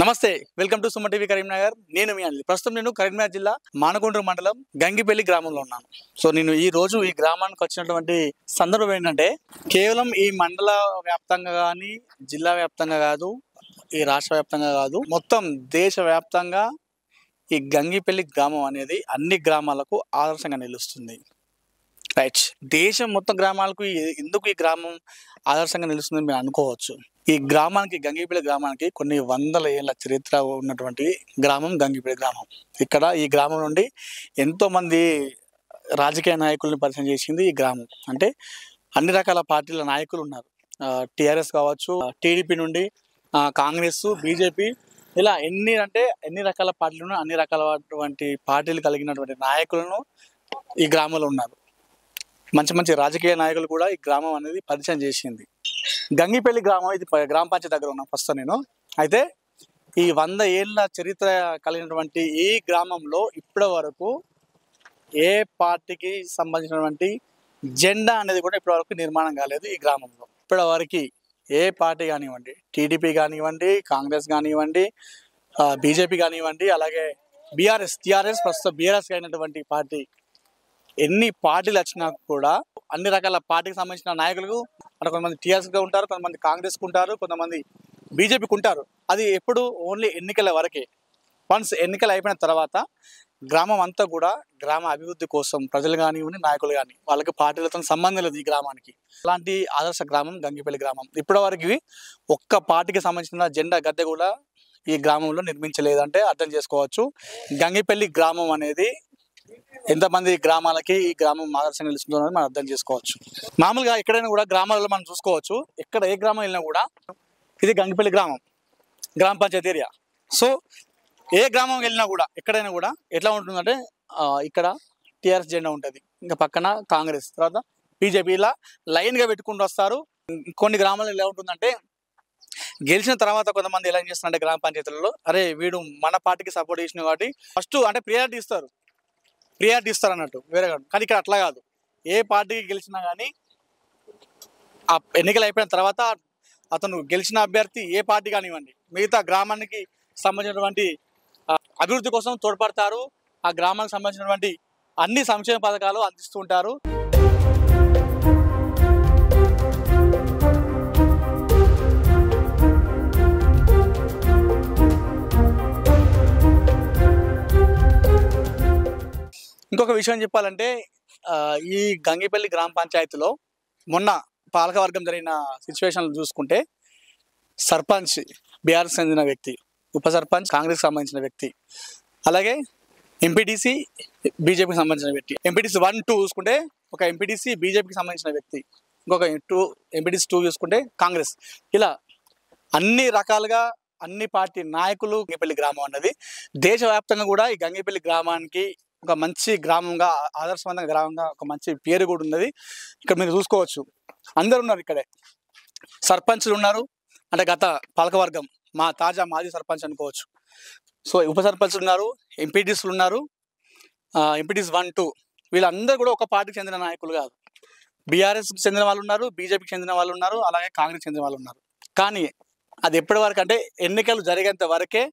నమస్తే, welcome to Suman TV Karimnagar. నేను మీ అనిల్. ప్రస్తుతం నేను కరీంనగర్ జిల్లా మానకొండూరు మండలం గంగిపల్లి గ్రామంలో ఉన్నాను. సో నేను ఈ రోజు ఈ గ్రామానికి వచ్చినటువంటి సందర్భం ఏంటంటే, కేవలం ఈ మండల వ్యాప్తంగా కానీ, జిల్లా వ్యాప్తంగా కాదు, ఈ రాష్ట్ర వ్యాప్తంగా కాదు, మొత్తం దేశ వ్యాప్తంగా ఈ గంగిపల్లి గ్రామం అనేది అన్ని గ్రామాలకు ఆదర్శంగా నిలుస్తుంది. రైట్, దేశం మొత్తం గ్రామాలకు ఎందుకు ఈ గ్రామం ఆదర్శంగా నిలుస్తుందని మీరు అనుకోవచ్చు. ఈ గ్రామానికి, గంగిపల్లి గ్రామానికి కొన్ని వందల ఏళ్ళ చరిత్ర ఉన్నటువంటి గ్రామం గంగిపల్లి గ్రామం. ఇక్కడ ఈ గ్రామం నుండి ఎంతోమంది రాజకీయ నాయకుల్ని పరిచయం చేసింది ఈ గ్రామం. అంటే అన్ని రకాల పార్టీల నాయకులు ఉన్నారు. టీఆర్ఎస్ కావచ్చు, టీడీపీ నుండి కాంగ్రెస్, బీజేపీ, ఇలా ఎన్ని రకాల పార్టీలు అన్ని రకాలటువంటి పార్టీలు కలిగినటువంటి నాయకులను ఈ గ్రామంలో ఉన్నారు. మంచి మంచి రాజకీయ నాయకులు కూడా ఈ గ్రామం అనేది పరిచయం చేసింది. గంగిపల్లి గ్రామం, ఇది గ్రామ పంచాయతీ దగ్గర ఉన్నాం ప్రస్తుతం నేను. అయితే ఈ 100 ఏళ్ళ చరిత్ర కలిగినటువంటి ఈ గ్రామంలో ఇప్పటి వరకు ఏ పార్టీకి సంబంధించినటువంటి జెండా అనేది కూడా ఇప్పటి వరకు నిర్మాణం కాలేదు ఈ గ్రామంలో. ఇప్పటి వరకు ఏ పార్టీ కానివ్వండి, టీడీపీ కానివ్వండి, కాంగ్రెస్ కానివ్వండి, బీజేపీ కానివ్వండి, అలాగే టీఆర్ఎస్ ప్రస్తుతం బీఆర్ఎస్ అయినటువంటి పార్టీ, ఎన్ని పార్టీలు వచ్చినా కూడా అన్ని రకాల పార్టీకి సంబంధించిన నాయకులకు అంటే కొంతమంది టీఆర్ఎస్గా ఉంటారు, కొంతమంది కాంగ్రెస్కి ఉంటారు, కొంతమంది బీజేపీకి ఉంటారు. అది ఎప్పుడు ఓన్లీ ఎన్నికల వరకే. వన్స్ ఎన్నికలు అయిపోయిన తర్వాత గ్రామం అంతా కూడా గ్రామ అభివృద్ధి కోసం ప్రజలు కానివ్వండి, నాయకులు కానీ, వాళ్ళకి పార్టీలతో సంబంధం లేదు ఈ గ్రామానికి. అలాంటి ఆదర్శ గ్రామం గంగిపల్లి గ్రామం. ఇప్పటి వరకు ఒక్క పార్టీకి సంబంధించిన జెండా గద్దె కూడా ఈ గ్రామంలో నిర్మించలేదంటే అర్థం చేసుకోవచ్చు గంగిపల్లి గ్రామం అనేది ఎంతమంది గ్రామాలకి ఈ గ్రామం ఆదర్శంగా నిలుస్తుందో మనం అర్థం చేసుకోవచ్చు. మామూలుగా ఎక్కడైనా కూడా గ్రామాలలో మనం చూసుకోవచ్చు, ఎక్కడ ఏ గ్రామం వెళ్ళినా కూడా ఇది గంగిపల్లి గ్రామం, గ్రామ పంచాయతీ ఏరియా. సో ఏ గ్రామం వెళ్ళినా కూడా ఎక్కడైనా కూడా ఎట్లా ఉంటుందంటే, ఇక్కడ టీఆర్ఎస్ జెండా ఉంటుంది, ఇంకా పక్కన కాంగ్రెస్, తర్వాత బీజేపీ, ఇలా లైన్గా పెట్టుకుంటూ వస్తారు. కొన్ని గ్రామాల్లో ఎలా ఉంటుందంటే, గెలిచిన తర్వాత కొంతమంది ఎలా చేస్తున్నారంటే గ్రామ పంచాయతీలలో, అరే వీడు మన పార్టీకి సపోర్ట్ చేసిన కాబట్టి ఫస్ట్ అంటే ప్రియారిటీ ఇస్తారు అన్నట్టు వేరే కాదు. కానీ ఇక్కడ అట్లా కాదు. ఏ పార్టీకి గెలిచినా కానీ ఆ ఎన్నికలు అయిపోయిన తర్వాత అతను గెలిచిన అభ్యర్థి ఏ పార్టీ కానివ్వండి, మిగతా గ్రామానికి సంబంధించినటువంటి అభివృద్ధి కోసం తోడ్పడతారు. ఆ గ్రామానికి సంబంధించినటువంటి అన్ని సంక్షేమ పథకాలు అందిస్తూ ఉంటారు. ఇంకొక విషయం చెప్పాలంటే, ఈ గంగిపల్లి గ్రామ పంచాయతీలో మొన్న పాలకవర్గం జరిగిన సిచ్యువేషన్లు చూసుకుంటే, సర్పంచ్ బీఆర్ఎస్ చెందిన వ్యక్తి, ఉప సర్పంచ్ కాంగ్రెస్కి సంబంధించిన వ్యక్తి, అలాగే ఎంపీటీసీ బీజేపీకి సంబంధించిన వ్యక్తి. ఎంపీటీసీ 1, 2 చూసుకుంటే ఒక ఎంపీటీసీ బీజేపీకి సంబంధించిన వ్యక్తి, ఇంకొక ఎంపీటీసీ 2 చూసుకుంటే కాంగ్రెస్. ఇలా అన్ని రకాలుగా అన్ని పార్టీ నాయకులు గంగిపల్లి గ్రామం అన్నది దేశవ్యాప్తంగా కూడా ఈ గంగిపల్లి గ్రామానికి ఒక మంచి గ్రామంగా, ఆదర్శవంతంగా గ్రామంగా ఒక మంచి పేరు కూడా ఉన్నది. ఇక్కడ మీరు చూసుకోవచ్చు, అందరు ఉన్నారు ఇక్కడే. సర్పంచ్లు ఉన్నారు, అంటే గత పాలకవర్గం మాజీ సర్పంచ్ అనుకోవచ్చు. సో ఉప సర్పంచ్లు ఉన్నారు, ఎంపీటీసీలు ఉన్నారు, ఎంపీటీసీ 1, 2 వీళ్ళందరూ కూడా ఒక పార్టీకి చెందిన నాయకులు కాదు. బీఆర్ఎస్కి చెందిన వాళ్ళు ఉన్నారు, బీజేపీకి చెందిన వాళ్ళు ఉన్నారు, అలాగే కాంగ్రెస్కి చెందిన వాళ్ళు ఉన్నారు. కానీ అది ఎప్పటి వరకు అంటే ఎన్నికలు జరిగేంత వరకే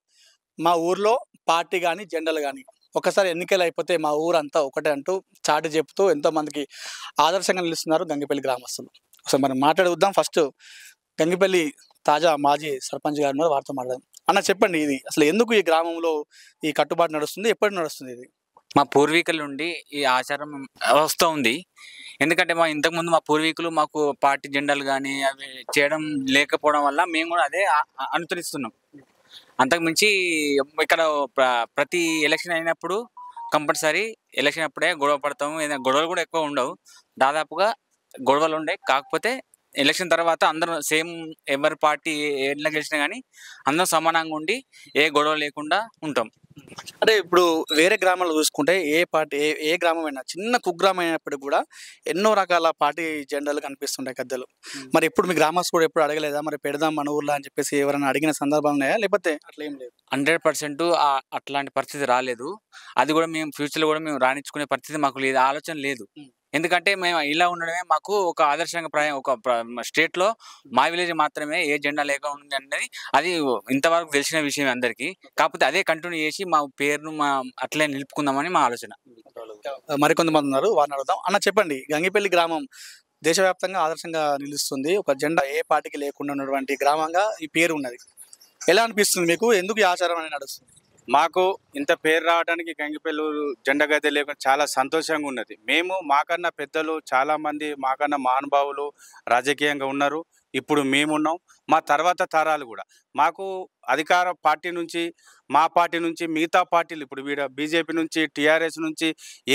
మా ఊర్లో పార్టీ కానీ జెండాలు కానీ, ఒకసారి ఎన్నికలు అయిపోతే మా ఊరంతా ఒకటే అంటూ చాటి చెప్తూ ఎంతోమందికి ఆదర్శంగా నిలుస్తున్నారు గంగిపల్లి గ్రామస్తులు. ఒకసారి మనం మాట్లాడుద్దాం. ఫస్ట్ గంగిపల్లి మాజీ సర్పంచ్ గారు ఉన్నారు, వారితో మాట్లాడదాం. అన్న చెప్పండి, ఇది అసలు ఎందుకు ఈ గ్రామంలో ఈ కట్టుబాటు నడుస్తుంది, ఎప్పటి నడుస్తుంది ఇది? మా పూర్వీకుల నుండి ఈ ఆచారం వస్తూ ఉంది. ఎందుకంటే ఇంతకుముందు మా పూర్వీకులు మాకు పార్టీ జెండాలు కానీ అవి చేయడం లేకపోవడం వల్ల మేము కూడా అదే అనుసరిస్తున్నాం. అంతకుమించి ఇక్కడ ప్రతి ఎలక్షన్ అయినప్పుడు కంపల్సరీ ఎలక్షన్ అప్పుడే గొడవ పడతాము. ఏదైనా గొడవలు కూడా ఎక్కువ ఉండవు, దాదాపుగా గొడవలు ఉండే. కాకపోతే ఎలక్షన్ తర్వాత అందరూ సేమ్, ఎవరి పార్టీ ఎట్లా గెలిచినా కానీ అందరం సమానంగా ఉండి ఏ గొడవ లేకుండా ఉంటాం. అంటే ఇప్పుడు వేరే గ్రామాల్లో చూసుకుంటే ఏ పార్టీ ఏ గ్రామం అయినా, చిన్న కుగ్రామం అయినప్పటికీ కూడా ఎన్నో రకాల పార్టీ జెండాలు కనిపిస్తుంటాయి, గద్దెలు. మరి ఇప్పుడు మీ గ్రామస్తులు కూడా ఎప్పుడు అడగలేదా, మరి పెడదాం మన ఊర్లో అని చెప్పేసి ఎవరైనా అడిగిన సందర్భాలు ఉన్నాయా, లేకపోతే అట్లా ఏం లేదు? 100% అట్లాంటి పరిస్థితి రాలేదు. అది కూడా మేము ఫ్యూచర్లో కూడా మేము రాణించుకునే పరిస్థితి మాకు లేదు, ఆలోచన లేదు. ఎందుకంటే మేము ఇలా ఉండడమే మాకు ఒక ఆదర్శంగా ఒక స్టేట్లో మా విలేజ్ మాత్రమే ఏ జెండా లేక ఉంది అనేది అది ఇంతవరకు తెలిసిన విషయం అందరికీ. కాకపోతే అదే కంటిన్యూ చేసి మా పేరును అట్లే నిలుపుకుందామని మా ఆలోచన. మరికొంతమంది ఉన్నారు, వారిని అడుగుదాం. అన్న చెప్పండి, గంగిపల్లి గ్రామం దేశవ్యాప్తంగా ఆదర్శంగా నిలుస్తుంది. ఒక జెండా ఏ పార్టీకి లేకుండా ఉన్నటువంటి గ్రామంగా ఈ పేరు ఉన్నది. ఎలా అనిపిస్తుంది మీకు? ఎందుకు ఈ ఆచారం అనేది నడుస్తుంది? మాకు ఇంత పేరు రావడానికి గంగిపల్లూరు జెండా గద్దె లేకుండా చాలా సంతోషంగా ఉన్నది. మేము మాకన్నా పెద్దలు చాలామంది మాకన్నా మహానుభావులు రాజకీయంగా ఉన్నారు. ఇప్పుడు మేమున్నాం, మా తర్వాత తరాలు కూడా. మాకు అధికార పార్టీ నుంచి, మా పార్టీ నుంచి, మిగతా పార్టీలు ఇప్పుడు బీజేపీ నుంచి, టీఆర్ఎస్ నుంచి,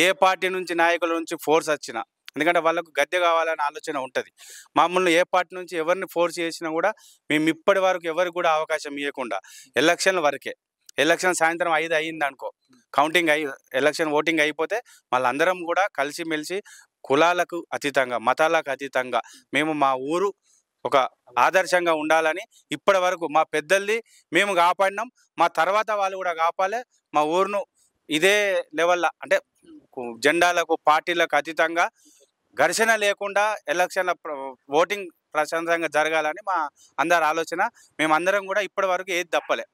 ఏ పార్టీ నుంచి నాయకుల నుంచి ఫోర్స్ వచ్చినా, ఎందుకంటే వాళ్ళకు గద్దె కావాలనే ఆలోచన ఉంటుంది. మమ్మల్ని ఏ పార్టీ నుంచి ఎవరిని ఫోర్స్ చేసినా కూడా మేము ఇప్పటి వరకు ఎవరికి కూడా అవకాశం ఇవ్వకుండా ఎలక్షన్ల వరకే. ఎలక్షన్ సాయంత్రం 5 అయ్యింది అనుకో, కౌంటింగ్ ఎలక్షన్ ఓటింగ్ అయిపోతే మళ్ళీ అందరం కూడా కలిసిమెలిసి కులాలకు అతీతంగా, మతాలకు అతీతంగా మేము మా ఊరు ఒక ఆదర్శంగా ఉండాలని ఇప్పటి వరకు మా పెద్దల్ని మేము కాపాడినాం. మా తర్వాత వాళ్ళు కూడా కాపాలి. మా ఊరును ఇదే లెవెల్లో అంటే జెండాలకు పార్టీలకు అతీతంగా ఘర్షణ లేకుండా ఎలక్షన్ల ఓటింగ్ ప్రశాంతంగా జరగాలని మా అందరి ఆలోచన. మేమందరం కూడా ఇప్పటి వరకు ఏది తప్పలే,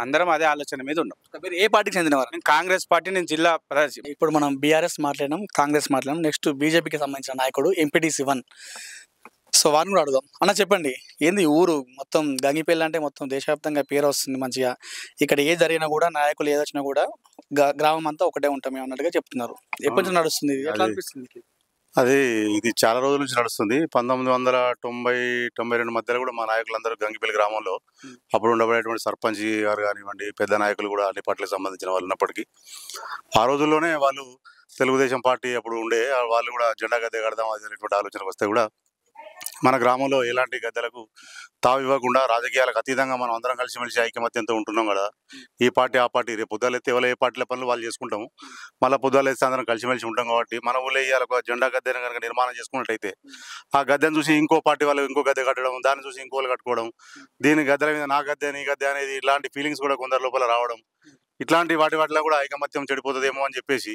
అందరం అదే ఆలోచన మీద ఉన్నాం. మీరు ఏ పార్టీకి చెందినవారు? నేను కాంగ్రెస్ పార్టీ, నేను జిల్లా ప్రధాని. ఇప్పుడు మనం బీఆర్ఎస్ మాట్లాడినాం, కాంగ్రెస్ మాట్లాడినాం, నెక్స్ట్ బీజేపీకి సంబంధించిన నాయకుడు ఎంపీటీసీ 1. సో వారిని కూడా అడుగుదాం. అన్న చెప్పండి, ఏంది ఊరు మొత్తం గంగిపల్లి అంటే మొత్తం దేశవ్యాప్తంగా పేరు వస్తుంది మంచిగా. ఇక్కడ ఏ జరిగినా కూడా నాయకులు ఏదొచ్చినా కూడా గ్రామం అంతా ఒకటే ఉంటాం అన్నట్టుగా చెప్తున్నారు. ఎప్పటి నుంచి నడుస్తుంది? ఎట్లా అనిపిస్తుంది? ఇది చాలా రోజుల నుంచి నడుస్తుంది. 1990-92 మధ్యలో కూడా మా నాయకులందరూ గంగిపల్లి గ్రామంలో అప్పుడు ఉండబడేటువంటి సర్పంచ్ గారు కానివ్వండి, పెద్ద నాయకులు కూడా అన్ని పార్టీలకు సంబంధించిన వాళ్ళు ఉన్నప్పటికీ ఆ రోజుల్లోనే వాళ్ళు తెలుగుదేశం పార్టీ అప్పుడు ఉండే వాళ్ళు కూడా జెండా గద్దె కడదాం అనేటువంటి ఆలోచనకు వస్తే కూడా మన గ్రామంలో ఎలాంటి గద్దెలకు తావు ఇవ్వకుండా రాజకీయాలకు అతీతంగా మనం అందరం కలిసిమెలిసి ఐకమత్యంతో ఉంటున్నాం కదా. ఈ పార్టీ ఆ పార్టీ, రేపు పొద్దులెత్తే ఎవరు ఏ పార్టీల పనులు వాళ్ళు చేసుకుంటాము, మళ్ళీ పొద్దులెత్తే అందరం కలిసిమెలిసి ఉంటాం కాబట్టి మన ఊళ్ళో ఇవాళ ఒక జెండా గద్దెను కనుక నిర్మాణం చేసుకున్నట్టయితే ఆ గద్దెను చూసి ఇంకో పార్టీ వాళ్ళు ఇంకో గద్దె కట్టడం, దాన్ని చూసి ఇంకోళ్ళు కట్టుకోవడం, దీని గద్దెల మీద నా గద్దె నీ గద్దె అనేది ఇలాంటి ఫీలింగ్స్ కూడా కొందరు లోపల రావడం, ఇట్లాంటి వాటిలో కూడా ఐకమత్యం చెడిపోతుందేమో అని చెప్పేసి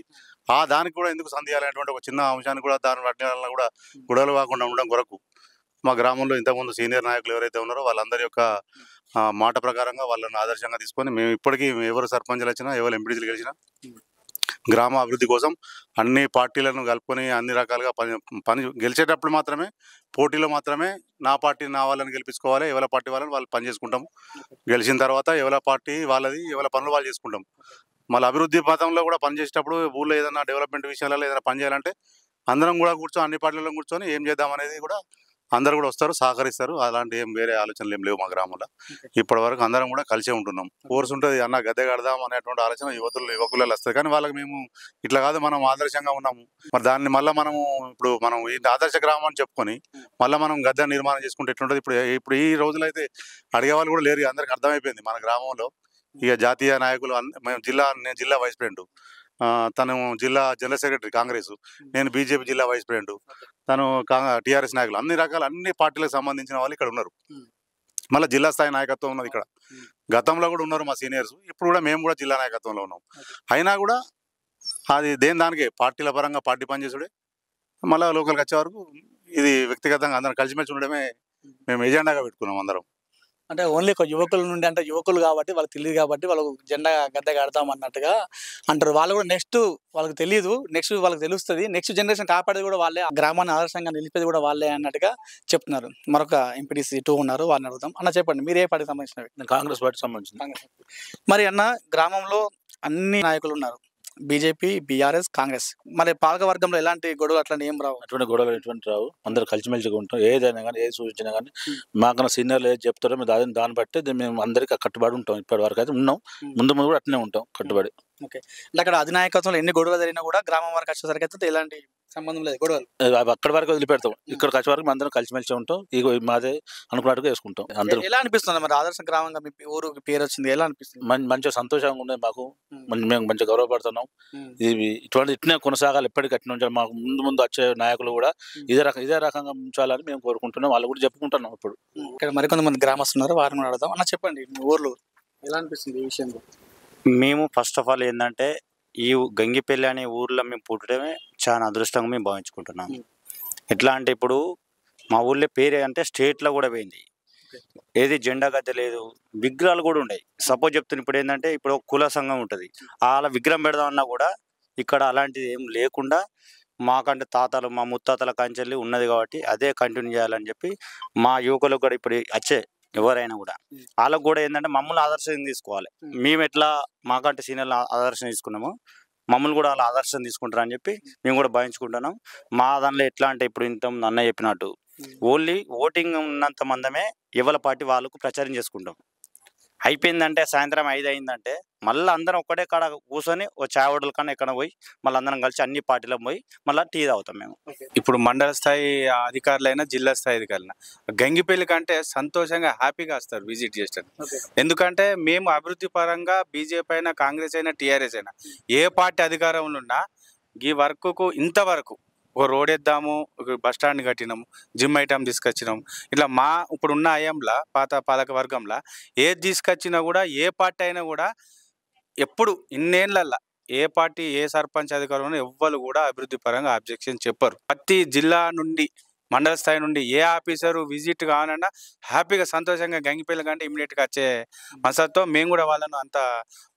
దానికి కూడా ఎందుకు సందేయాలనేటువంటి ఒక చిన్న అంశాన్ని కూడా వాటి వల్ల కూడా గొడవలు కాకుండా ఉండడం కొరకు మా గ్రామంలో ఇంతకుముందు సీనియర్ నాయకులు ఎవరైతే ఉన్నారో వాళ్ళందరి యొక్క మాట ప్రకారంగా వాళ్ళని ఆదర్శంగా తీసుకొని మేము ఇప్పటికీ ఎవరు సర్పంచ్లు వచ్చినా, ఎవరు ఎంపీటీసీలు గెలిచినా గ్రామ అభివృద్ధి కోసం అన్ని పార్టీలను కలుపుకొని అన్ని రకాలుగా పని గెలిచేటప్పుడు మాత్రమే, పోటీలో మాత్రమే నా పార్టీ నా వాళ్ళని గెలిపించుకోవాలి, ఎవరి పార్టీ వాళ్ళని వాళ్ళు పని చేసుకుంటాము. గెలిచిన తర్వాత ఎవరి పార్టీ వాళ్ళది, ఎవరి పనులు వాళ్ళు చేసుకుంటాం. మళ్ళీ అభివృద్ధి పథంలో కూడా పనిచేసేటప్పుడు ఊళ్ళో ఏదైనా డెవలప్మెంట్ విషయాలలో ఏదైనా పని చేయాలంటే అందరం కూడా కూర్చొని అన్ని పార్టీలలో కూర్చొని ఏం చేద్దాం అనేది కూడా అందరు కూడా వస్తారు, సహకరిస్తారు. అలాంటి ఏం వేరే ఆలోచనలు ఏం లేవు మా గ్రామంలో. ఇప్పటి వరకు అందరం కూడా కలిసే ఉంటున్నాం. కోర్సు ఉంటుంది అన్న గద్దె కడదాం అనేటువంటి ఆలోచన యువకులలో వస్తుంది. కానీ వాళ్ళకి మేము ఇట్లా కాదు, మనం ఆదర్శంగా ఉన్నాము, మరి దాన్ని మళ్ళీ మనం ఈ ఆదర్శ గ్రామం అని చెప్పుకొని మళ్ళీ మనం గద్దె నిర్మాణం చేసుకుంటే ఎట్లుంటుంది? ఇప్పుడు ఈ రోజులు అయితే అడిగే వాళ్ళు కూడా లేరు. అందరికి అర్థమైపోయింది మన గ్రామంలో. ఇక జాతీయ నాయకులు నేను జిల్లా వైస్ ప్రెసిడెంట్, తను జిల్లా జనరల్ సెక్రటరీ కాంగ్రెస్, నేను బీజేపీ జిల్లా వైస్ ప్రెసిడెంట్, తను టీఆర్ఎస్ నాయకులు, అన్ని పార్టీలకు సంబంధించిన వాళ్ళు ఇక్కడ ఉన్నారు. మళ్ళీ జిల్లా స్థాయి నాయకత్వం ఉన్నది ఇక్కడ. గతంలో కూడా ఉన్నారు మా సీనియర్స్, ఇప్పుడు కూడా మేము కూడా జిల్లా నాయకత్వంలో ఉన్నాం. అయినా కూడా అది దానికే పార్టీల పరంగా పార్టీ పనిచేసుడే. మళ్ళీ లోకల్కి వచ్చే వరకు ఇది వ్యక్తిగతంగా అందరం కలిసిమెలిసి ఉండడమే మేము ఎజెండాగా పెట్టుకున్నాం అందరం. అంటే ఓన్లీ ఒక యువకుల నుండి, అంటే యువకులు కాబట్టి వాళ్ళకి తెలియదు కాబట్టి వాళ్ళు జెండా గద్దె కడతాం అన్నట్టుగా అంటారు. వాళ్ళు కూడా నెక్స్ట్ వాళ్ళకి తెలియదు, నెక్స్ట్ వాళ్ళకి తెలుస్తుంది, నెక్స్ట్ జనరేషన్ కాపాడేది కూడా వాళ్ళే, గ్రామాన్ని ఆదర్శంగా నిలిపేది కూడా వాళ్ళే అన్నట్టుగా చెప్తున్నారు. మరొక ఎంపీటీసీ 2 ఉన్నారు, వాళ్ళని అడుగుతాం. అన్న చెప్పండి, మీరు ఏ పార్టీకి సంబంధించినవి? కాంగ్రెస్ పార్టీ సంబంధించిన. మరి అన్న గ్రామంలో అన్ని నాయకులు ఉన్నారు, బీజేపీ, బీఆర్ఎస్, కాంగ్రెస్. మరి పాలక వర్గంలో ఎలాంటి గొడవలు అట్లాంటి ఏం రావు? అటువంటి గొడవలు ఎటువంటి రావు. అందరు కలిసిమెలిసిగా ఉంటాం. ఏదైనా కానీ ఏది సూచించినా కానీ మాకన్నా సీనియర్లు ఏది చెప్తారో మేము దాన్ని బట్టి మేము అందరికీ కట్టుబడి ఉంటాం. ఇప్పటి వరకు అయితే ఉన్నాం, ముందు కూడా అట్నే ఉంటాం కట్టుబడి. ఓకే. అంటే అక్కడ అధినాయకత్వంలో ఎన్ని గొడవలు జరిగినా కూడా గ్రామం వరకు వచ్చేసరికి అయితే ఎలాంటి సంబంధం లేదు గొడవలు. అక్కడి వరకు వదిలిపెడతాం, ఇక్కడికి వచ్చే వరకు అందరం కలిసిమెలిసి ఉంటాం. ఇక మాదే అనుకున్నట్టుగా వేసుకుంటాం అందరూ. ఎలా అనిపిస్తుంది మరి ఆదర్శ గ్రామంగా మీ ఊరికి పేరు వచ్చింది, ఎలా అనిపిస్తుంది? మంచిగా సంతోషంగా ఉన్నాయి మాకు, మేము మంచిగా గౌరవపడుతున్నాం. ఇది ఇట్నే కొనసాగాలి ఎప్పటికీ. అట్లా ఉంచాలి. మాకు ముందు వచ్చే నాయకులు కూడా ఇదే రకంగా ఉంచాలని మేము కోరుకుంటున్నాం. వాళ్ళు కూడా చెప్పుకుంటున్నాం. ఇప్పుడు ఇక్కడ మరికొంతమంది గ్రామస్తున్నారు, వారిని కూడా అడుగుదాం. అన్న చెప్పండి, మీ ఊర్లో ఎలా అనిపిస్తుంది ఈ విషయంలో? మేము ఫస్ట్ ఆఫ్ ఆల్ ఏంటంటే ఈ గంగిపల్లి అనే ఊర్లో మేము పుట్టడమే చాలా అదృష్టంగా మేము భావించుకుంటున్నాం. ఎట్లా అంటే ఇప్పుడు మా ఊళ్ళో పేరు అంటే స్టేట్లో కూడా పోయింది. ఏది జెండా గద్దె లేదు, విగ్రహాలు కూడా ఉన్నాయి. సపోజ్ చెప్తున్నా, ఇప్పుడు ఏంటంటే ఇప్పుడు ఒక కుల సంఘం ఉంటుంది, వాళ్ళ విగ్రహం పెడదామన్నా కూడా ఇక్కడ అలాంటిది ఏం లేకుండా మాకంటే తాతలు మా ముత్తాతల కంచెల్లి ఉన్నది కాబట్టి అదే కంటిన్యూ చేయాలని చెప్పి మా యువకులకు కూడా ఇప్పుడు వచ్చే ఎవరైనా కూడా వాళ్ళకు కూడా ఏంటంటే మమ్మల్ని ఆదర్శం తీసుకోవాలి. మేము ఎట్లా మాకంటే సీనియర్లు ఆదర్శం తీసుకున్నామో మమ్మల్ని కూడా వాళ్ళ ఆదర్శం తీసుకుంటారని చెప్పి మేము కూడా భావించుకుంటున్నాం. మా దానిలో ఎట్లా అంటే ఇప్పుడు ఇంత అన్నయ్య చెప్పినట్టు ఓన్లీ ఓటింగ్ ఉన్నంత మందమే ఎవరి పార్టీ వాళ్ళకు ప్రచారం చేసుకుంటాం. అయిపోయిందంటే సాయంత్రం 5 అయిందంటే మళ్ళీ అందరం ఒక్కడే కాడ కూర్చొని ఓ చాయ్ హోటల్ కన్నా ఎక్కడ పోయి మళ్ళీ అందరం కలిసి అన్ని పార్టీలకు పోయి మళ్ళీ టీ తాగుతాం మేము. ఇప్పుడు మండల స్థాయి అధికారులైనా జిల్లా స్థాయి అధికారులైనా గంగిపల్లి కంటే సంతోషంగా హ్యాపీగా వస్తారు విజిట్ చేస్తారు. ఎందుకంటే మేము అభివృద్ధి పరంగా బీజేపీ అయినా కాంగ్రెస్ అయినా టీఆర్ఎస్ అయినా ఏ పార్టీ అధికారంలో ఉన్నా ఈ వర్క్కు ఇంతవరకు ఒక రోడ్ వేద్దాము, ఒక బస్ స్టాండ్ కట్టినాము, జిమ్ ఐటమ్ తీసుకొచ్చినాము. ఇట్లా మా ఇప్పుడున్న అయంలో పాత పాలక వర్గంలో ఏది తీసుకొచ్చినా కూడా ఏ పార్టీ అయినా కూడా ఎప్పుడు ఇన్నేళ్ళల్లో ఏ పార్టీ ఏ సర్పంచ్ అధికారులు ఎవ్వరు కూడా అభివృద్ధి పరంగా అబ్జెక్షన్ చెప్పరు. ప్రతి జిల్లా నుండి మండల స్థాయి నుండి ఏ ఆఫీసరు విజిట్ కావాలన్నా హ్యాపీగా సంతోషంగా గంగిపల్లి కంటే ఇమీడియట్గా వచ్చే మనసతో మేము కూడా వాళ్ళను అంత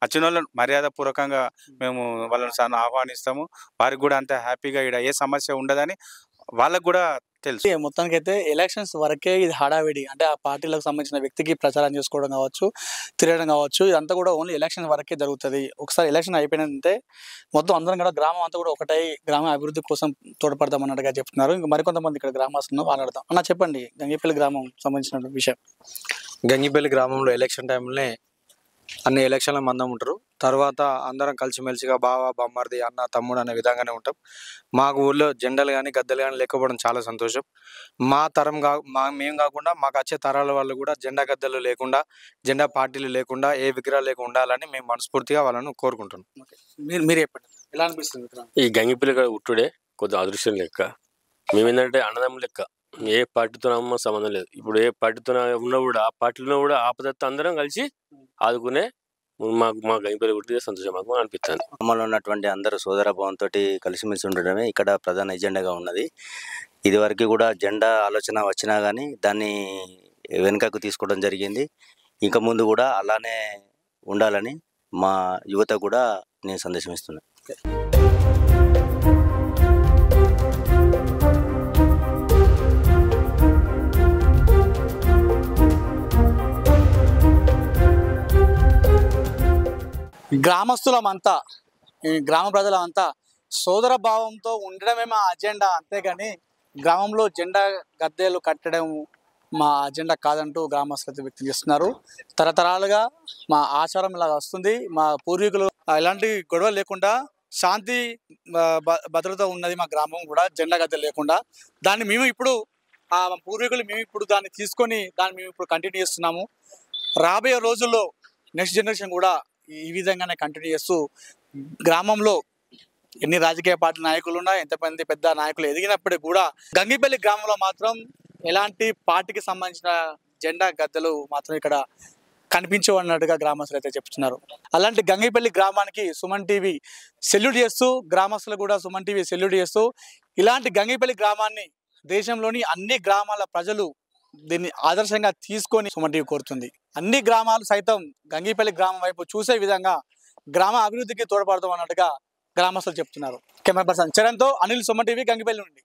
వచ్చిన వాళ్ళను మర్యాదపూర్వకంగా మేము వాళ్ళని ఆహ్వానిస్తాము. వారికి కూడా అంత హ్యాపీగా ఇక్కడ ఏ సమస్య ఉండదని వాళ్ళకు కూడా తెలుసు. మొత్తానికైతే ఎలక్షన్స్ వరకే ఇది హడావిడి, అంటే ఆ పార్టీలకు సంబంధించిన వ్యక్తికి ప్రచారం చేసుకోవడం కావచ్చు, తిరగడం కావచ్చు, ఇదంతా కూడా ఓన్లీ ఎలక్షన్ వరకే జరుగుతుంది. ఒకసారి ఎలక్షన్ అయిపోయినంటే మొత్తం అందరం కూడా గ్రామం అంతా కూడా ఒకటై గ్రామ అభివృద్ధి కోసం తోడ్పడదాం అన్నట్టుగా చెప్తున్నారు. ఇంకా మరికొంతమంది ఇక్కడ గ్రామస్తులను మాట్లాడదాం. అన్న చెప్పండి, గంగిపల్లి గ్రామం సంబంధించిన విషయం. గంగిపల్లి గ్రామంలో ఎలక్షన్ టైంలోనే అన్ని ఎలక్షన్ల మందం ఉంటారు. తర్వాత అందరం కలిసిమెలిసిగా బావ బామ్మర్ది అన్న తమ్ముడు అనే విధంగానే ఉంటాం. మాకు ఊళ్ళో జెండాలు కానీ గద్దెలు కానీ లేకపోవడం చాలా సంతోషం. మా తరం మేము కాకుండా మాకు వచ్చే తరాల వాళ్ళు కూడా జెండా గద్దెలు లేకుండా, జెండా పార్టీలు లేకుండా, ఏ విగ్రహాలు లేకుండా ఉండాలని మేము మనస్ఫూర్తిగా వాళ్ళను కోరుకుంటున్నాం. మీరు చెప్పండి, ఎలా అనిపిస్తుంది? ఈ గంగిపల్లి ఉట్టుడే కొద్దిగా అదృష్టం లెక్క. మేమేంటంటే అన్నదమ్ముల లెక్క, ఏ పార్టీతో సంబంధం లేదు. ఇప్పుడు ఏ పార్టీతో ఉన్నా కూడా ఆ పార్టీలో కూడా ఆపదత్త అందరం కలిసి ఆదుకునే మా గంగిపల్లి గుర్తు సంతోషం మాకు అనిపిస్తుంది. గ్రామంలో ఉన్నటువంటి అందరూ సోదర భావంతో కలిసిమెలిసి ఉండడమే ఇక్కడ ప్రధాన ఎజెండాగా ఉన్నది. ఇదివరకు కూడా జెండా ఆలోచన వచ్చినా కానీ దాన్ని వెనుకకు తీసుకోవడం జరిగింది. ఇంకా ముందు కూడా అలానే ఉండాలని మా యువత కూడా నేను సందేశం ఇస్తున్నాను. గ్రామస్తులమంతా, ఈ గ్రామ ప్రజలమంతా సోదర భావంతో ఉండడమే మా అజెండా, అంతేగాని గ్రామంలో జెండా గద్దెలు కట్టడం మా అజెండా కాదంటూ గ్రామస్తులు వ్యక్తం చేస్తున్నారు. తరతరాలుగా మా ఆచారం ఇలా వస్తుంది. మా పూర్వీకులు ఎలాంటి గొడవ లేకుండా శాంతి భద్రత ఉన్నది మా గ్రామం కూడా, జెండా గద్దెలు లేకుండా. దాన్ని మేము ఇప్పుడు మా పూర్వీకులు మేము ఇప్పుడు దాన్ని తీసుకొని దాన్ని మేము ఇప్పుడు కంటిన్యూ చేస్తున్నాము. రాబోయే రోజుల్లో నెక్స్ట్ జనరేషన్ కూడా ఈ విధంగానే కంటిన్యూ చేస్తూ గ్రామంలో ఎన్ని రాజకీయ పార్టీ నాయకులు ఉన్నా, ఎంతమంది పెద్ద నాయకులు ఎదిగినప్పటికీ కూడా గంగిపల్లి గ్రామంలో మాత్రం ఎలాంటి పార్టీకి సంబంధించిన జెండా గద్దెలు మాత్రం ఇక్కడ కనిపించవు అన్నట్టుగా గ్రామస్తులు అయితే చెప్తున్నారు. అలాంటి గంగిపల్లి గ్రామానికి సుమన్ టీవీ సెల్యూట్ చేస్తూ, గ్రామస్తులు కూడా సుమన్ టీవీ సెల్యూట్ చేస్తూ, ఇలాంటి గంగిపల్లి గ్రామాన్ని దేశంలోని అన్ని గ్రామాల ప్రజలు దీన్ని ఆదర్శంగా తీసుకొని సుమన్ టీవీ కోరుతుంది. అన్ని గ్రామాలు సైతం గంగిపల్లి గ్రామం వైపు చూసే విధంగా గ్రామ అభివృద్ధికి తోడ్పడతాం అన్నట్టుగా గ్రామస్తులు చెప్తున్నారు. కెమెరా పర్సన్ చరణ్తో అనిల్, సుమన్ టీవీ, గంగిపల్లి నుండి.